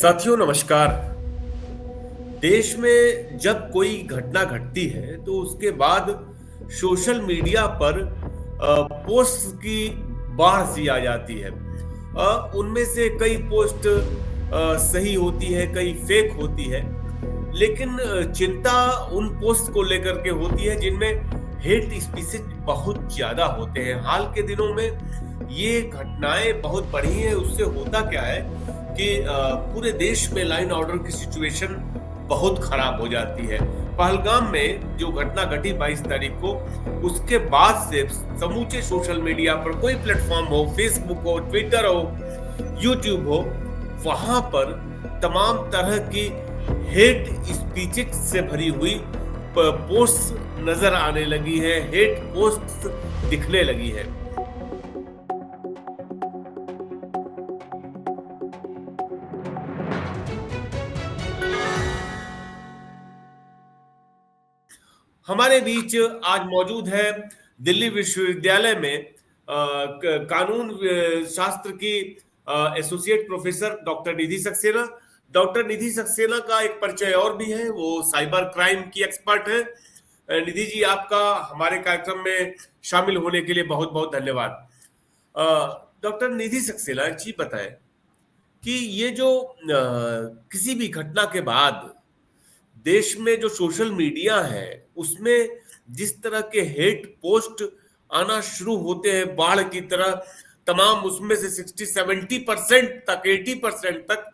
साथियों नमस्कार। देश में जब कोई घटना घटती है तो उसके बाद सोशल मीडिया पर पोस्ट की बाढ़ सी आ जाती है। उनमें से कई पोस्ट सही होती है, कई फेक होती है। लेकिन चिंता उन पोस्ट को लेकर के होती है जिनमें हेट स्पीचेस बहुत ज्यादा होते हैं। हाल के दिनों में ये घटनाएं बहुत बढ़ी हैं। उससे होता क्या है कि पूरे देश में लाइन ऑर्डर की सिचुएशन बहुत खराब हो जाती है। पहलगाम में जो घटना घटी 22 तारीख को, उसके बाद से समूचे सोशल मीडिया पर कोई प्लेटफॉर्म हो, फेसबुक हो, ट्विटर हो, यूट्यूब हो, वहां पर तमाम तरह की हेट स्पीचेस से भरी हुई पोस्ट नजर आने लगी है, हेट पोस्ट दिखने लगी है। हमारे बीच आज मौजूद है दिल्ली विश्वविद्यालय में कानून शास्त्र की एसोसिएट प्रोफेसर डॉक्टर निधि सक्सेना। डॉक्टर निधि सक्सेना का एक परिचय और भी है, वो साइबर क्राइम की एक्सपर्ट है। निधि जी, आपका हमारे कार्यक्रम में शामिल होने के लिए बहुत बहुत धन्यवाद। डॉक्टर निधि सक्सेना, एक चीज बताएं कि ये जो किसी भी घटना के बाद देश में जो सोशल मीडिया है उसमें जिस तरह के हेट पोस्ट आना शुरू होते हैं बाढ़ की तरह, तमाम उसमें से 60-70% तक, 80% तक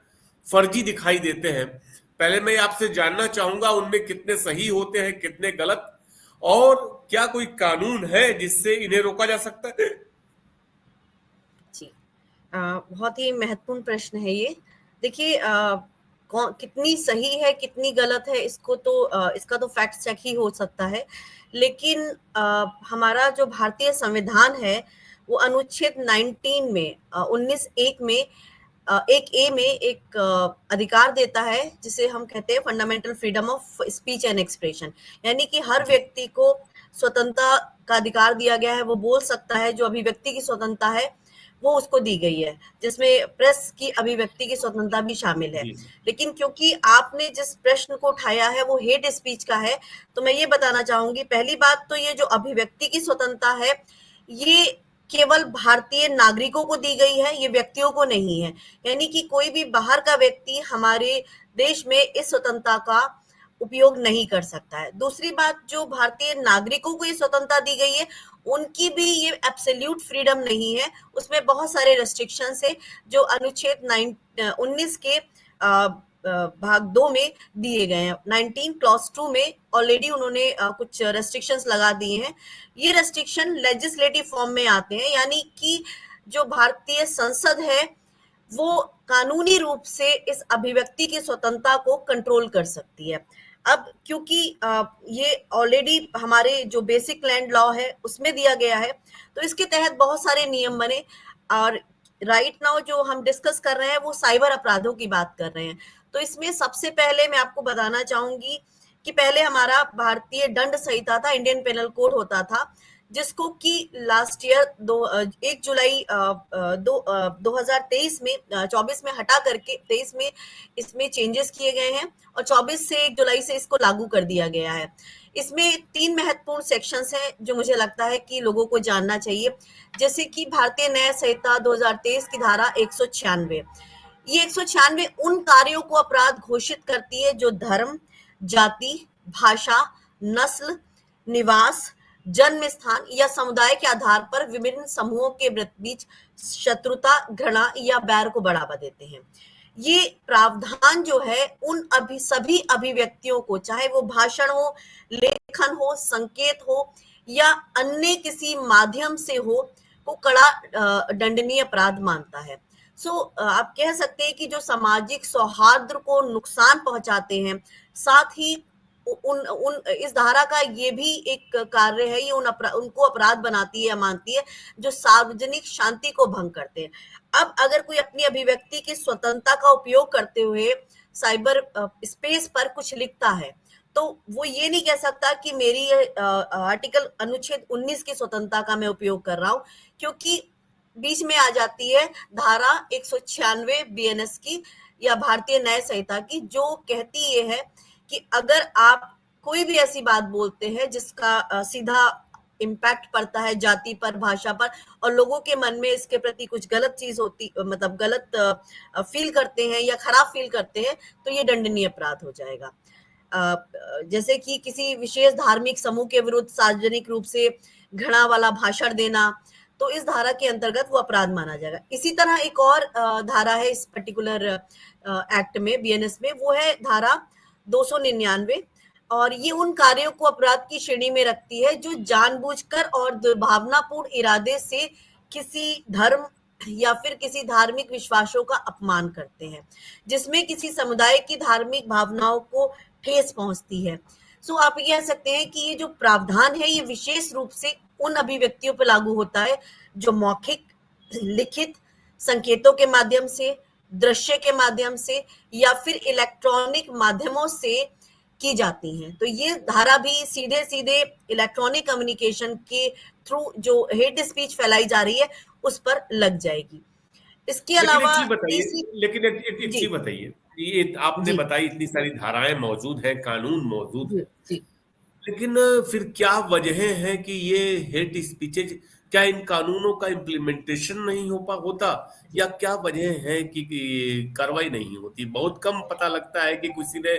फर्जी दिखाई देते हैं। पहले मैं आपसे जानना चाहूंगा उनमें कितने सही होते हैं, कितने गलत, और क्या कोई कानून है जिससे इन्हें रोका जा सकता है? जी। बहुत ही महत्वपूर्ण प्रश्न है ये। देखिए, कितनी सही है कितनी गलत है इसका तो फैक्ट चेक ही हो सकता है। लेकिन हमारा जो भारतीय संविधान है वो अनुच्छेद 19 में 19 एक में एक ए में एक अधिकार देता है जिसे हम कहते हैं fundamental freedom of speech and expression. यानी कि हर व्यक्ति को स्वतंत्रता का अधिकार दिया गया है, वो बोल सकता है। जो अभिव्यक्ति की स्वतंत्रता है वो उसको दी गई है, जिसमें प्रेस की अभिव्यक्ति की स्वतंत्रता भी शामिल है। जी। लेकिन क्योंकि आपने जिस प्रश्न को उठाया है वो हेट स्पीच का है, तो मैं ये बताना चाहूंगी। पहली बात तो ये जो अभिव्यक्ति की स्वतंत्रता है ये केवल भारतीय नागरिकों को दी गई है, ये व्यक्तियों को नहीं है। यानी कि कोई भी बाहर का व्यक्ति हमारे देश में इस स्वतंत्रता का उपयोग नहीं कर सकता है। दूसरी बात, जो भारतीय नागरिकों को ये स्वतंत्रता दी गई है उनकी भी ये एब्सोल्यूट फ्रीडम नहीं है, उसमें बहुत सारे रेस्ट्रिक्शंस है जो अनुच्छेद 19 के भाग 2 में दिए गए हैं। 19 क्लॉज 2 में ऑलरेडी उन्होंने कुछ रेस्ट्रिक्शंस लगा दिए हैं। ये रेस्ट्रिक्शन लेजिस्लेटिव फॉर्म में आते हैं, यानी कि जो भारतीय संसद है वो कानूनी रूप से इस अभिव्यक्ति की स्वतंत्रता को कंट्रोल कर सकती है। अब क्योंकि ये ऑलरेडी हमारे जो बेसिक लैंड लॉ है उसमें दिया गया है, तो इसके तहत बहुत सारे नियम बने। और राइट नाउ जो हम डिस्कस कर रहे हैं वो साइबर अपराधों की बात कर रहे हैं। तो इसमें सबसे पहले मैं आपको बताना चाहूंगी कि पहले हमारा भारतीय दंड संहिता था, इंडियन पेनल कोड होता था, जिसको कि लास्ट ईयर 1 जुलाई 2023 में 24 में हटा करके 23 में इसमें चेंजेस किए गए हैं और 24 से 1 जुलाई से इसको लागू कर दिया गया है। इसमें 3 महत्वपूर्ण सेक्शंस हैं जो मुझे लगता है कि लोगों को जानना चाहिए। जैसे कि भारतीय न्याय संहिता 2023 की धारा 196, ये 196 उन कार्यों को अपराध घोषित करती है जो धर्म, जाति, भाषा, नस्ल, निवास, जन्म स्थान या समुदाय के आधार पर विभिन्न समूहों के बीच शत्रुता, घृणा या बैर को बढ़ावा देते हैं। ये प्रावधान जो है उन सभी अभिव्यक्तियों को, चाहे वो भाषण हो, लेखन हो, संकेत हो या अन्य किसी माध्यम से हो, को कड़ा दंडनीय अपराध मानता है। आप कह सकते हैं कि जो सामाजिक सौहार्द को नुकसान पहुंचाते हैं, साथ ही उन उन इस धारा का ये भी एक कार्य है, ये उनको अपराध बनाती है या मानती है जो सार्वजनिक शांति को भंग करते हैं। अब अगर कोई अपनी अभिव्यक्ति की स्वतंत्रता का उपयोग करते हुए साइबर स्पेस पर कुछ लिखता है, तो वो ये नहीं कह सकता कि मेरी आर्टिकल अनुच्छेद 19 की स्वतंत्रता का मैं उपयोग कर रहा हूं, क्योंकि बीच में आ जाती है धारा 196 बीएनएस की, या भारतीय न्याय संहिता की, जो कहती ये है कि अगर आप कोई भी ऐसी बात बोलते हैं जिसका सीधा इम्पैक्ट पड़ता है जाति पर, भाषा पर, और लोगों के मन में इसके प्रति कुछ गलत चीज होती, मतलब गलत फील करते हैं या खराब फील करते हैं, तो ये दंडनीय अपराध हो जाएगा। जैसे कि किसी विशेष धार्मिक समूह के विरुद्ध सार्वजनिक रूप से घृणा वाला भाषण देना, तो इस धारा के अंतर्गत वो अपराध माना जाएगा। इसी तरह एक और धारा है इस पर्टिकुलर एक्ट में, बीएनएस में, वो है धारा 299, और ये उन कार्यों को अपराध की श्रेणी में रखती है जो जानबूझकर और दुर्भावनापूर्ण इरादे से किसी धर्म या फिर किसी धार्मिक विश्वासों का अपमान करते हैं, जिसमें किसी समुदाय की धार्मिक भावनाओं को ठेस पहुंचती है। सो आप ये कह सकते हैं कि ये जो प्रावधान है ये विशेष रूप से उन अभिव्यक्तियों पर लागू होता है जो मौखिक, लिखित, संकेतों के माध्यम से, दृश्य के माध्यम से या फिर इलेक्ट्रॉनिक माध्यमों से की जाती हैं। तो ये धारा भी सीधे सीधे इलेक्ट्रॉनिक कम्युनिकेशन के थ्रू जो हेट स्पीच फैलाई जा रही है उस पर लग जाएगी। इसके लेकिन एक अलावा चीज बताइए, तीसरी, लेकिन एक जी चीज बताइए, ये आपने जी बताई इतनी सारी धाराएं मौजूद हैं, कानून मौजूद जी है, जी लेकिन फिर क्या वजहें हैं कि ये हेट स्पीचेज, क्या इन कानूनों का इम्प्लीमेंटेशन नहीं होता, या क्या वजह है कि कार्रवाई नहीं होती? बहुत कम पता लगता है कि किसी ने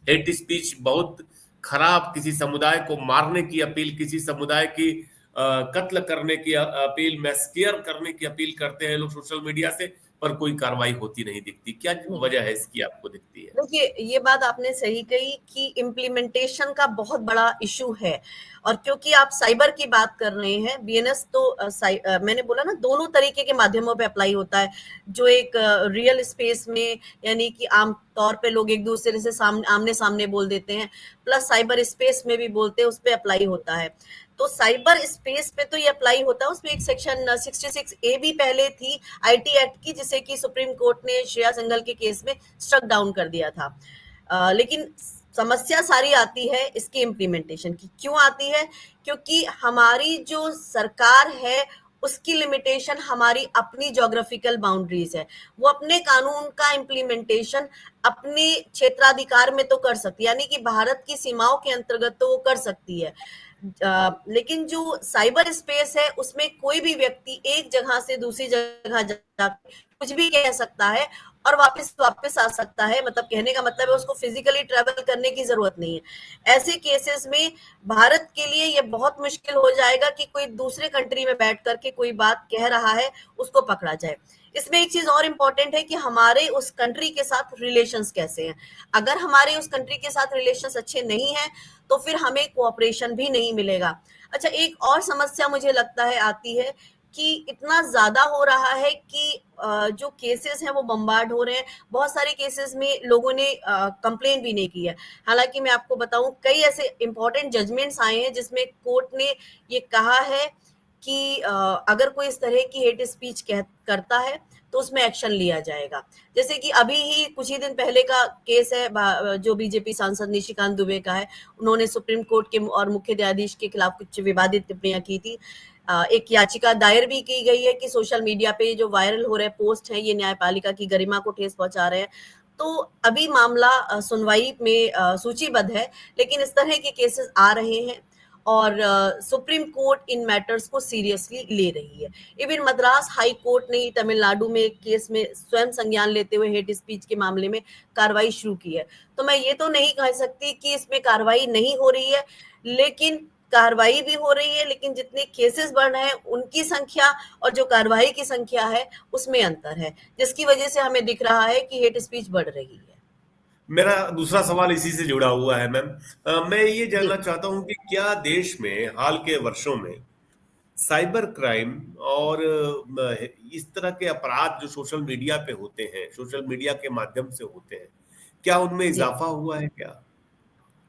हेट स्पीच बहुत खराब, किसी समुदाय को मारने की अपील, किसी समुदाय की कत्ल करने की अपील, मैस्केयर करने की अपील करते हैं लोग सोशल मीडिया से, पर कोई कार्रवाई होती नहीं दिखती। क्या नहीं। वजह है इसकी आपको दिखती है? देखिए, ये बात आपने सही कही कि इम्प्लीमेंटेशन का बहुत बड़ा इशू है, और क्योंकि आप साइबर की बात कर रहे हैं, बीएनएस तो मैंने बोला ना, दोनों तरीके के माध्यमों पे अप्लाई होता है। जो एक रियल स्पेस में, यानी कि आम तौर पे लोग एक दूसरे से आमने सामने बोल देते हैं, प्लस साइबर स्पेस में भी बोलते हैं, उस पर अप्लाई होता है। तो साइबर स्पेस पे तो ये अप्लाई होता है, उसमें एक सेक्शन 66A भी पहले थी आईटी एक्ट की, जिसे कि सुप्रीम कोर्ट ने श्रेया सिंघल के केस में स्ट्रक डाउन कर दिया था। लेकिन समस्या सारी आती है इसके इम्प्लीमेंटेशन की। क्यों आती है? क्योंकि हमारी जो सरकार है उसकी लिमिटेशन हमारी अपनी ज्योग्राफिकल बाउंड्रीज है। वो अपने कानून का इम्प्लीमेंटेशन अपने क्षेत्राधिकार में तो कर सकती है, यानी कि भारत की सीमाओं के अंतर्गत तो वो कर सकती है। लेकिन जो साइबर स्पेस है उसमें कोई भी व्यक्ति एक जगह से दूसरी जगह जाकर कुछ भी कह सकता है और वापस आ सकता है। मतलब कहने का मतलब है उसको फिजिकली ट्रेवल करने की जरूरत नहीं है। ऐसे केसेस में भारत के लिए ये बहुत मुश्किल हो जाएगा कि कोई दूसरे कंट्री में बैठ करके कोई बात कह रहा है उसको पकड़ा जाए। इसमें एक चीज और इम्पोर्टेंट है कि हमारे उस कंट्री के साथ रिलेशंस कैसे हैं। अगर हमारे उस कंट्री के साथ रिलेशंस अच्छे नहीं हैं तो फिर हमें कोऑपरेशन भी नहीं मिलेगा। अच्छा, एक और समस्या मुझे लगता है आती है कि इतना ज्यादा हो रहा है कि जो केसेस हैं वो बम्बार्ड हो रहे हैं। बहुत सारे केसेस में लोगों ने कंप्लेन भी नहीं की है। हालांकि मैं आपको बताऊं, कई ऐसे इंपॉर्टेंट जजमेंट्स आए हैं जिसमें कोर्ट ने ये कहा है कि अगर कोई इस तरह की हेट स्पीच करता है तो उसमें एक्शन लिया जाएगा। जैसे कि अभी ही कुछ ही दिन पहले का केस है जो बीजेपी सांसद निशिकांत दुबे का है। उन्होंने सुप्रीम कोर्ट के और मुख्य न्यायाधीश के खिलाफ कुछ विवादित टिप्पणियां की थी। एक याचिका दायर भी की गई है कि सोशल मीडिया पे जो वायरल हो रहे पोस्ट हैं ये न्यायपालिका की गरिमा को ठेस पहुंचा रहे हैं। तो अभी मामला सुनवाई में सूचीबद्ध है, लेकिन इस तरह के केसेस आ रहे हैं और सुप्रीम कोर्ट इन मैटर्स को सीरियसली ले रही है। इवन मद्रास हाई कोर्ट ने तमिलनाडु में केस में स्वयं संज्ञान लेते हुए हेट स्पीच के मामले में कार्रवाई शुरू की है। तो मैं ये तो नहीं कह सकती कि इसमें कार्रवाई नहीं हो रही है, लेकिन कार्रवाई भी हो रही है, लेकिन जितने केसेस बढ़ रहे हैं उनकी संख्या और जो कार्रवाई की संख्या है उसमें अंतर है, जिसकी वजह से हमें दिख रहा है कि हेट स्पीच बढ़ रही है। मेरा दूसरा सवाल इसी से जुड़ा हुआ है मैम। मैं ये जी जानना चाहता हूँ कि क्या देश में हाल के वर्षों में साइबर क्राइम और इस तरह के अपराध जो सोशल मीडिया पे होते हैं, सोशल मीडिया के माध्यम से होते हैं, क्या उनमें जी इजाफा हुआ है क्या?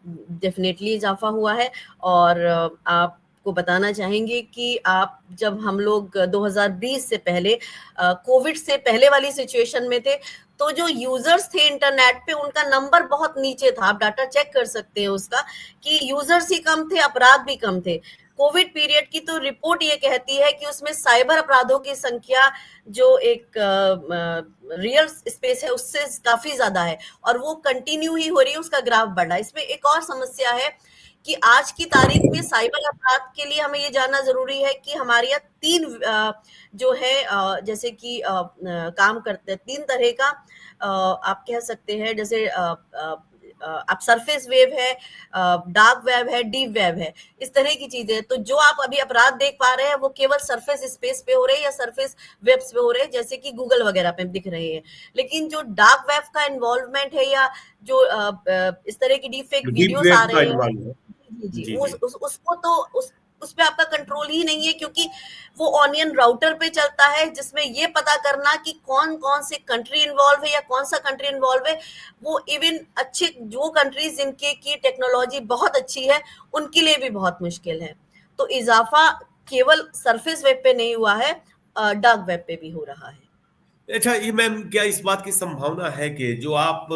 डेफिनेटली इजाफा हुआ है। और आपको बताना चाहेंगे कि आप जब हम लोग 2020 से पहले कोविड से पहले वाली सिचुएशन में थे, तो जो यूजर्स थे इंटरनेट पे उनका नंबर बहुत नीचे था। आप डाटा चेक कर सकते हैं उसका कि यूजर्स ही कम थे, अपराध भी कम थे। कोविड पीरियड की तो रिपोर्ट ये कहती है कि उसमें साइबर अपराधों की संख्या जो एक रियल स्पेस है उससे काफी ज्यादा है, और वो कंटिन्यू ही हो रही है, उसका ग्राफ बढ़ रहा है। इसमें एक और समस्या है कि आज की तारीख में साइबर अपराध के लिए हमें ये जानना जरूरी है कि हमारे यहाँ तीन जो है जैसे कि काम करते हैं, तीन तरह का आप कह सकते हैं, जैसे आप सरफेस वेव है, डार्क वेब है, डीप वेब है, इस तरह की चीजें। तो जो आप अभी अपराध देख पा रहे हैं वो केवल सरफेस स्पेस पे हो रहे हैं या सरफेस वेब्स पे हो रहे हैं, जैसे कि गूगल वगैरह पे दिख रहे हैं। लेकिन जो डार्क वेब का इन्वॉल्वमेंट है या जो इस तरह की डीप फेक डीप वीडियोस आ वेब का रहे हैं, इन्वॉल्व है। जी जी, जी जी। उसको तो उस पे आपका कंट्रोल ही नहीं है, क्योंकि वो ऑनियन राउटर पे चलता है, जिसमें ये पता करना कि कौन कौन से कंट्री इन्वॉल्व है या कौन सा कंट्री इन्वॉल्व है, वो इवन अच्छे जो कंट्रीज जिनके की टेक्नोलॉजी बहुत अच्छी है उनके लिए भी बहुत मुश्किल है। तो इजाफा केवल सरफेस वेब पे नहीं हुआ है, डार्क वेब पे भी हो रहा है। अच्छा, ये मैम क्या इस बात की संभावना है कि जो आप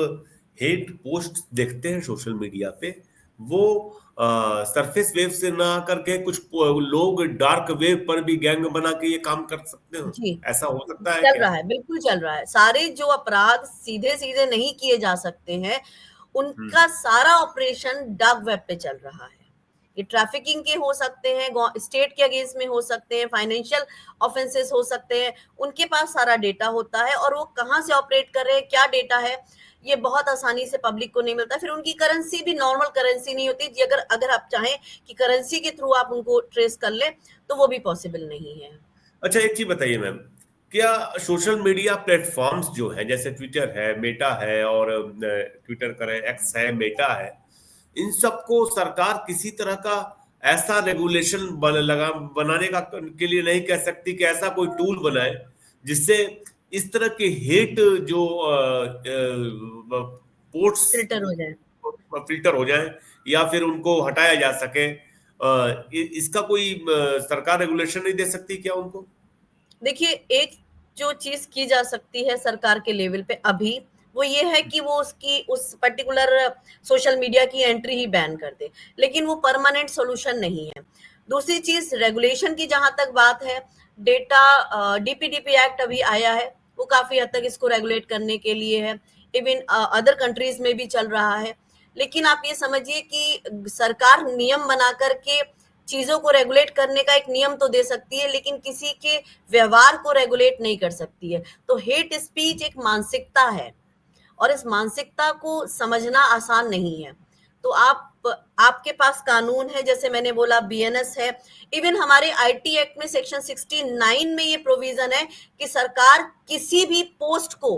हेट पोस्ट देखते हैं सोशल मीडिया पे, वो सरफेस वेव से ना करके कुछ लोग डार्क वेव पर भी गैंग बना के ये काम कर सकते हो? जी, ऐसा हो सकता है चल क्या? रहा है, बिल्कुल चल रहा है। सारे जो अपराध सीधे-सीधे नहीं किए जा सकते हैं, हम्म। उनका सारा ऑपरेशन डार्क वेब पे चल रहा है। ये ट्रैफिकिंग के हो सकते हैं, स्टेट के अगेंस्ट में हो सकते हैं, फाइनेंशियल ऑफेंसेस हो सकते हैं। उनके पास सारा डेटा होता है और वो कहाँ से ऑपरेट कर रहे हैं, क्या डेटा है, ये बहुत आसानी से पब्लिक को नहीं मिलता। फिर उनकी करेंसी भी नॉर्मल करेंसी नहीं होती, जी अगर अगर आप चाहें कि करेंसी के थ्रू आप उनको ट्रेस कर लें, तो वो भी पॉसिबल नहीं है। अच्छा, एक चीज बताइए मैम, क्या सोशल मीडिया प्लेटफॉर्म्स जो है, जैसे ट्विटर है, मेटा है, और ट्विटर करें, एक्स है, मेटा है, इन सबको सरकार किसी तरह का ऐसा रेगुलेशन बनाने का के लिए नहीं कह सकती कि ऐसा कोई टूल बनाए जिससे इस तरह के हेट जो पोर्ट्स फिल्टर हो जाए। फिल्टर हो जाए या फिर उनको हटाया जा सके? इसका कोई सरकार रेगुलेशन नहीं दे सकती क्या उनको? देखिए, एक जो चीज की जा सकती है सरकार के लेवल पे अभी, वो ये है कि वो उसकी उस पर्टिकुलर सोशल मीडिया की एंट्री ही बैन कर दे, लेकिन वो परमानेंट सॉल्यूशन नहीं है। दूसरी चीज रेगुलेशन की जहां तक बात है, डेटा डीपीडीपी एक्ट अभी आया है, वो काफी हद तक इसको रेगुलेट करने के लिए है। इवन अदर कंट्रीज में भी चल रहा है। लेकिन आप ये समझिए कि सरकार नियम बना करके चीजों को रेगुलेट करने का एक नियम तो दे सकती है, लेकिन किसी के व्यवहार को रेगुलेट नहीं कर सकती है। तो हेट स्पीच एक मानसिकता है, और इस मानसिकता को समझना आसान नहीं है। तो आपके पास कानून है, जैसे मैंने बोला बीएनएस है, इवन हमारे आईटी एक्ट में सेक्शन 69 में ये प्रोविजन है कि सरकार किसी भी पोस्ट को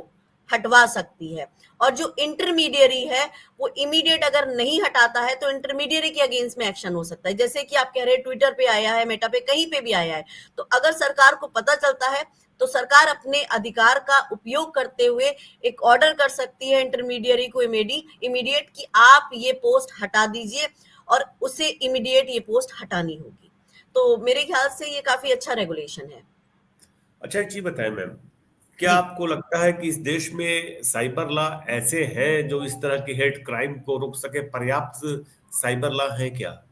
हटवा सकती है, और जो इंटरमीडियरी है वो इमीडिएट अगर नहीं हटाता है तो इंटरमीडियरी के अगेंस्ट में एक्शन हो सकता है। जैसे कि आप कह रहे हैं ट्विटर पे आया है, मेटा पे, कहीं पे भी आया है, तो अगर सरकार को पता चलता है तो सरकार अपने अधिकार का उपयोग करते हुए एक ऑर्डर कर सकती है इंटरमीडियरी को इमीडिएट कि आप ये पोस्ट हटा दीजिए, और उसे इमीडिएट ये पोस्ट हटानी होगी। तो मेरे ख्याल से ये काफी अच्छा रेगुलेशन है। अच्छा, एक चीज बताएं मैम, क्या जी, आपको लगता है कि इस देश में साइबर लॉ ऐसे हैं जो इस तरह के हेट क्राइम को रोक सके? पर्याप्त साइबर लॉ है क्या?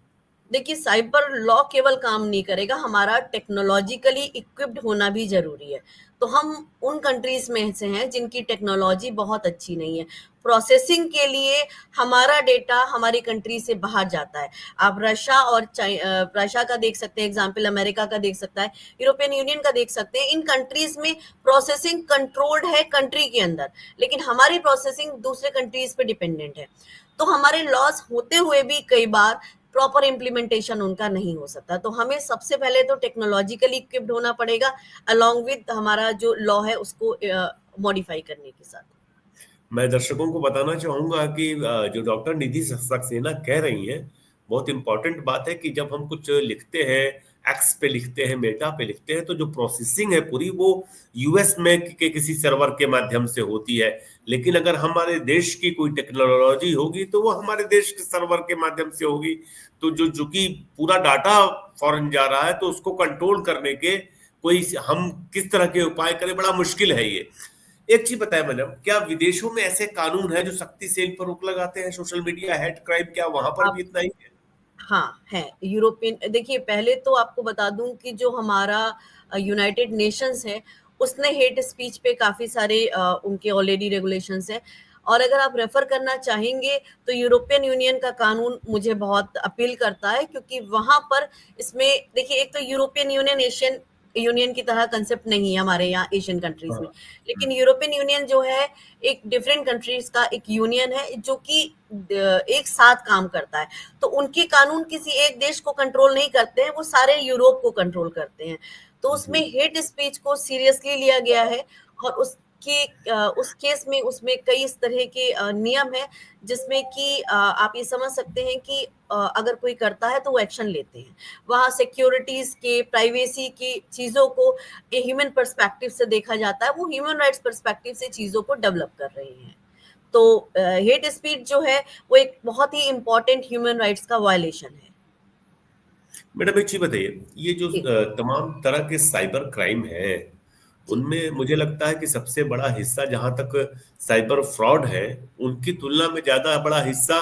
देखिए, साइबर लॉ केवल काम नहीं करेगा, हमारा टेक्नोलॉजिकली इक्विप्ड होना भी जरूरी है। तो हम उन कंट्रीज में से हैं जिनकी टेक्नोलॉजी बहुत अच्छी नहीं है। प्रोसेसिंग के लिए हमारा डेटा हमारी कंट्री से बाहर जाता है। आप रशिया और रशिया का देख सकते हैं एग्जाम्पल, अमेरिका का देख सकता है, यूरोपियन यूनियन का देख सकते हैं। इन कंट्रीज में प्रोसेसिंग कंट्रोल्ड है कंट्री के अंदर, लेकिन हमारी प्रोसेसिंग दूसरे कंट्रीज पे डिपेंडेंट है। तो हमारे लॉस होते हुए भी कई बार प्रॉपर इम्प्लीमेंटेशन उनका नहीं हो सकता। तो हमें सबसे पहले तो टेक्नोलॉजिकली इक्विप्ड होना पड़ेगा, अलोंग विद हमारा जो लॉ है उसको मॉडिफाई करने के साथ। मैं दर्शकों को बताना चाहूंगा कि जो डॉक्टर निधि सक्सेना कह रही हैं, बहुत इंपॉर्टेंट बात है कि जब हम कुछ लिखते हैं, एक्स पे लिखते हैं, मेटा पे लिखते हैं, तो जो प्रोसेसिंग है पूरी वो यूएस में के किसी सर्वर के माध्यम से होती है। लेकिन अगर हमारे देश की कोई टेक्नोलॉजी होगी तो वो हमारे देश के सर्वर के माध्यम से होगी। तो जो चूंकि पूरा डाटा फॉरेन जा रहा है, तो उसको कंट्रोल करने के कोई हम किस तरह के उपाय करें, बड़ा मुश्किल है ये। एक चीज बताएं मैडम, क्या विदेशों में ऐसे कानून है जो सख्ती से इन पर रोक लगाते हैं सोशल मीडिया हेट क्राइम? क्या वहां पर भी आप इतना ही है? हाँ, है। यूरोपियन देखिए पहले तो आपको बता दूँ कि जो हमारा यूनाइटेड नेशंस है, उसने हेट स्पीच पे काफ़ी सारे उनके ऑलरेडी रेगुलेशंस हैं और अगर आप रेफ़र करना चाहेंगे, तो यूरोपियन यूनियन का कानून मुझे बहुत अपील करता है क्योंकि वहाँ पर इसमें देखिए एक तो यूरोपियन यूनियन एशियन यूनियन की तरह कांसेप्ट नहीं है हमारे यहाँ एशियन कंट्रीज़ में। हाँ। लेकिन यूरोपियन यूनियन जो है, एक डिफरेंट कंट्रीज़ का एक यूनियन है जो कि एक साथ काम करता है। तो उनके कानून किसी एक देश को कंट्रोल नहीं करते हैं, वो सारे यूरोप को कंट्रोल करते हैं। तो उसमें जी। हेट स्पीच को सीरियसली लिया गया है और उस केस में उसमें कई इस तरह के नियम हैं जिसमें कि आप ये समझ सकते हैं कि अगर कोई करता है तो वो एक्शन लेते हैं। वहाँ सिक्योरिटीज़ के, प्राइवेसी की चीज़ों को ह्यूमन पर्सपेक्टिव से देखा जाता है। वो ह्यूमन राइट्स पर्सपेक्टिव से चीज़ों को डेवलप कर रहे हैं। तो हेट स्पीच जो है वो एक बहुत ही इम्पोर्टेंट ह्यूमन राइट्स का वायलेशन है। मैडम एक चीज बताइए, ये जो जी, तमाम तरह के साइबर क्राइम है, जी। उनमें मुझे लगता है कि सबसे बड़ा हिस्सा जहां तक साइबर फ्रॉड है, उनकी तुलना में ज्यादा बड़ा हिस्सा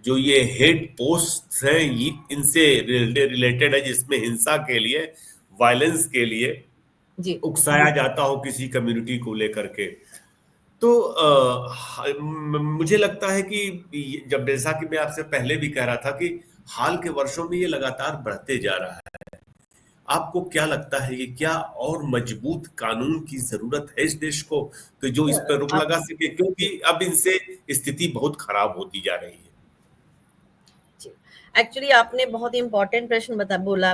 जो ये हेट पोस्ट हैं, ये इनसे रिलेटेड है, जिसमें हिंसा के लिए, वायलेंस के लिए जी, उकसाया जाता हो किसी कम्युनिटी को लेकर के। तो मुझे लगता है कि जब, जैसा कि मैं आपसे पहले भी कह रहा था कि हाल के वर्षों में ये लगातार बढ़ते जा रहा है। आपको क्या लगता है कि क्या और मजबूत कानून की जरूरत है इस देश को, कि जो इस पर रोक आप लगा सके, क्योंकि जी, अब इनसे स्थिति बहुत खराब होती जा रही है। जी। एक्चुअली आपने बहुत इम्पोर्टेंट प्रश्न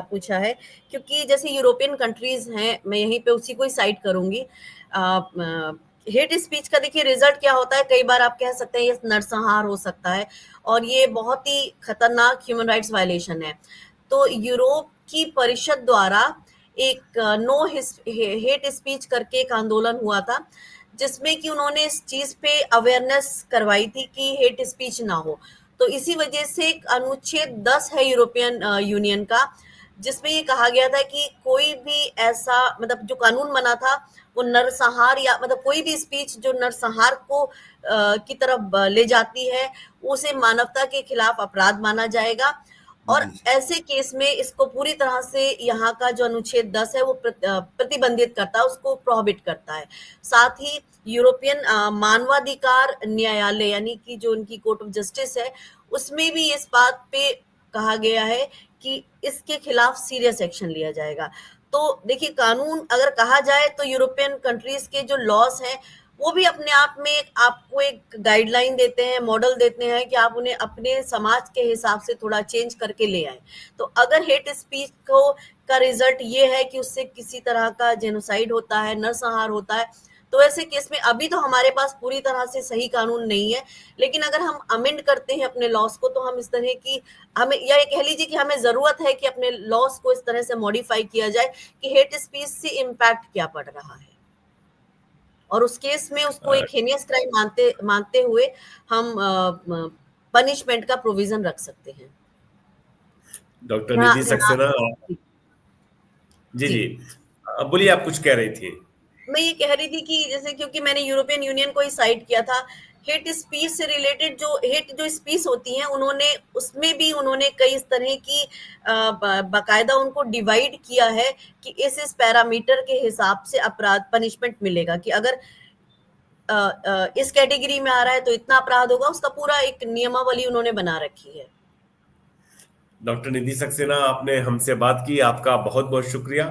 पूछा है क्योंकि जैसे यूरोपियन कंट्रीज़ हैं, मैं यहीं पे उसी को ही साइट करूँगी। हेट स्पीच का देखिए रिज़ल्ट क्या होता है, कई बार आप कह सकते हैं ये नरसंहार हो सकता है और ये बहुत ही खतरनाक ह्यूमन राइट्स वायलेशन है। तो यूरोप की परिषद द्वारा एक नो हेट स्पीच करके एक आंदोलन हुआ था, जिसमें कि उन्होंने इस चीज़ पे अवेयरनेस करवाई थी कि हेट स्पीच ना हो। तो इसी वजह से एक अनुच्छेद 10 है यूरोपियन यूनियन का, जिसमें ये कहा गया था कि कोई भी ऐसा मतलब जो कानून बना था, वो नरसंहार या मतलब कोई भी स्पीच जो नरसंहार को की तरफ ले जाती है, उसे मानवता के खिलाफ अपराध माना जाएगा और जी। ऐसे केस में इसको पूरी तरह से यहाँ का जो अनुच्छेद 10 है वो प्रतिबंधित करता है, उसको प्रोहिबिट करता है। साथ ही यूरोपियन मानवाधिकार न्यायालय यानी कि जो उनकी कोर्ट ऑफ जस्टिस है, उसमें भी इस बात पे कहा गया है कि इसके खिलाफ सीरियस एक्शन लिया जाएगा। तो देखिए कानून अगर कहा जाए तो यूरोपियन कंट्रीज के जो लॉज हैं, वो भी अपने आप में आपको एक गाइडलाइन देते हैं, मॉडल देते हैं कि आप उन्हें अपने समाज के हिसाब से थोड़ा चेंज करके ले आएँ। तो अगर हेट स्पीच को का रिजल्ट ये है कि उससे किसी तरह का जेनोसाइड होता है, नरसंहार होता है, तो ऐसे केस में अभी तो हमारे पास पूरी तरह से सही कानून नहीं है, लेकिन अगर हम अमेंड करते हैं अपने लॉज को तो हम इस तरह की हमें या ये कह लीजिए कि हमें ज़रूरत है कि अपने लॉज को इस तरह से मॉडिफाई किया जाए कि हेट स्पीच से इम्पैक्ट क्या पड़ रहा है। और उस केस में उसको एक हेनियस क्राइम मानते हुए हम पनिशमेंट का प्रोविजन रख सकते हैं। डॉक्टर यहाँ निधि यहाँ सक्सेना। जी, जी जी। जी। बोलिए, आप कुछ कह रही थी। मैं ये कह रही थी कि जैसे क्योंकि मैंने यूरोपियन यूनियन को ही साइट किया था, हेट स्पीच से रिलेटेड जो स्पीच होती हैं, उन्होंने उसमें भी उन्होंने कई इस तरह की बाकायदा उनको डिवाइड किया है कि इस पैरामीटर के हिसाब से अपराध पनिशमेंट मिलेगा कि अगर इस कैटेगरी में आ रहा है तो इतना अपराध होगा, उसका पूरा एक नियमावली उन्होंने बना रखी है। डॉक्टर निधि सक्सेना, आपने हमसे बात की, आपका बहुत बहुत शुक्रिया।